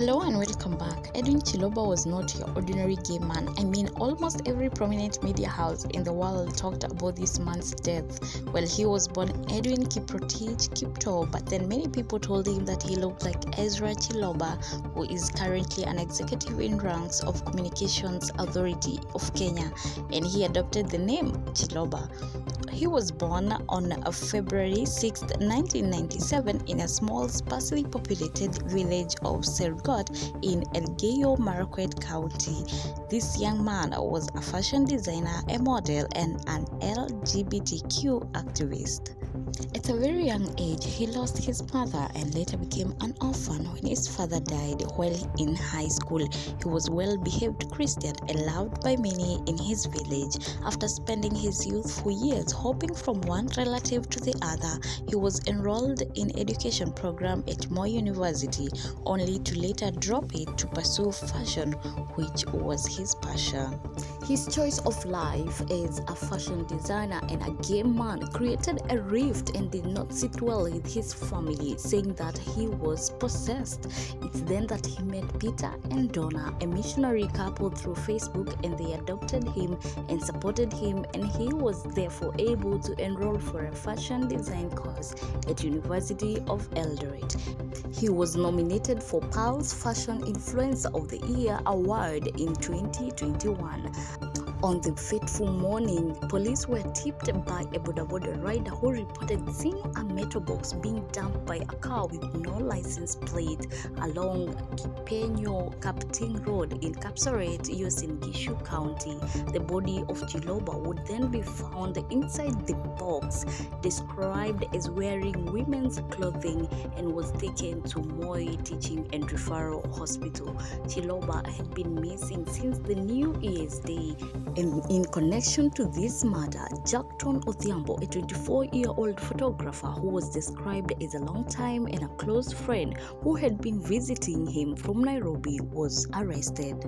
Hello and welcome back. Edwin Chiloba was not your ordinary gay man. I mean, almost every prominent media house in the world talked about this man's death. Well, he was born Edwin Kiprotich Kipto, but then many people told him that he looked like Ezra Chiloba, who is currently an executive in ranks of Communications Authority of Kenya, and he adopted the name Chiloba. He was born on February 6, 1997 in a small, sparsely populated village of Sergot in Elgeyo Marakwet County. This young man was a fashion designer, a model, and an LGBTQ activist. At a very young age, he lost his mother and later became an orphan when his father died while in high school. He was a well-behaved Christian and loved by many in his village. After spending his youthful years hopping from one relative to the other, he was enrolled in education program at Moi University, only to later drop it to pursue fashion, which was his passion. His choice of life as a fashion designer and a gay man created a rift and did not sit well with his family, saying that he was possessed. It's then that he met Peter and Donna, a missionary couple, through Facebook, and they adopted him and supported him, and he was therefore able to enroll for a fashion design course at University of Eldoret. He was nominated for Pulse Fashion Influencer of the Year award in 2021. On the fateful morning, police were tipped by a boda rider who reported seeing a metal box being dumped by a car with no license plate along Kipenyo Kapting Road in Kapsaret, Uasin Gishu County. The body of Chiloba would then be found inside the box, described as wearing women's clothing, and was taken to Moi Teaching and Referral Hospital. Chiloba had been missing since the New Year's Day. And in connection to this matter, Jackton Odhiambo, a 24-year-old photographer who was described as a long-time and a close friend who had been visiting him from Nairobi, was arrested.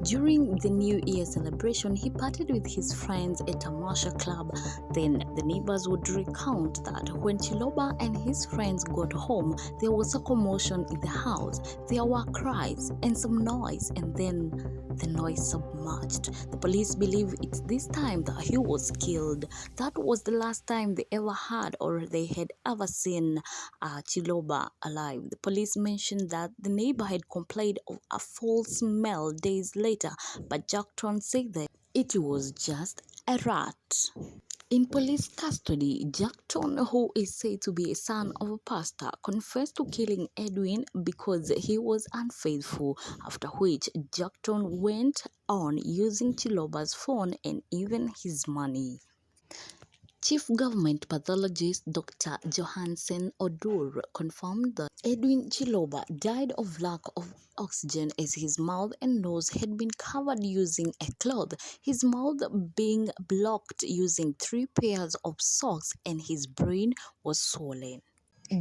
During the New Year celebration, he partied with his friends at a Masha club. Then the neighbors would recount that when Chiloba and his friends got home, there was a commotion in the house. There were cries and some noise, and then the noise submerged. The police believe it's this time that he was killed. That was the last time they ever heard or they had ever seen Chiloba alive. The police mentioned that the neighbor had complained of a foul smell days later, but Jackton said that it was just a rat. In police custody, Jackton, who is said to be a son of a pastor, confessed to killing Edwin because he was unfaithful, after which Jackton went on using Chiloba's phone and even his money. Chief Government Pathologist Dr. Johansen Odur confirmed that Edwin Chiloba died of lack of oxygen as his mouth and nose had been covered using a cloth, his mouth being blocked using 3 pairs of socks, and his brain was swollen.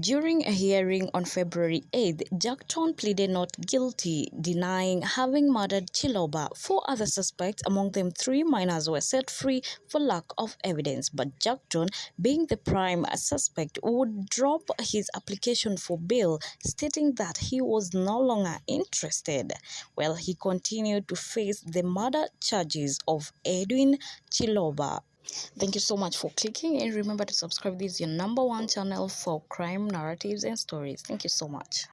During a hearing on February 8th, Jackton pleaded not guilty, denying having murdered Chiloba. 4 other suspects, among them 3 minors, were set free for lack of evidence, but Jackton, being the prime suspect, would drop his application for bail, stating that he was no longer interested. Well, he continued to face the murder charges of Edwin Chiloba. Thank you so much for clicking, and remember to subscribe. This is your #1 channel for crime narratives and stories. Thank you so much.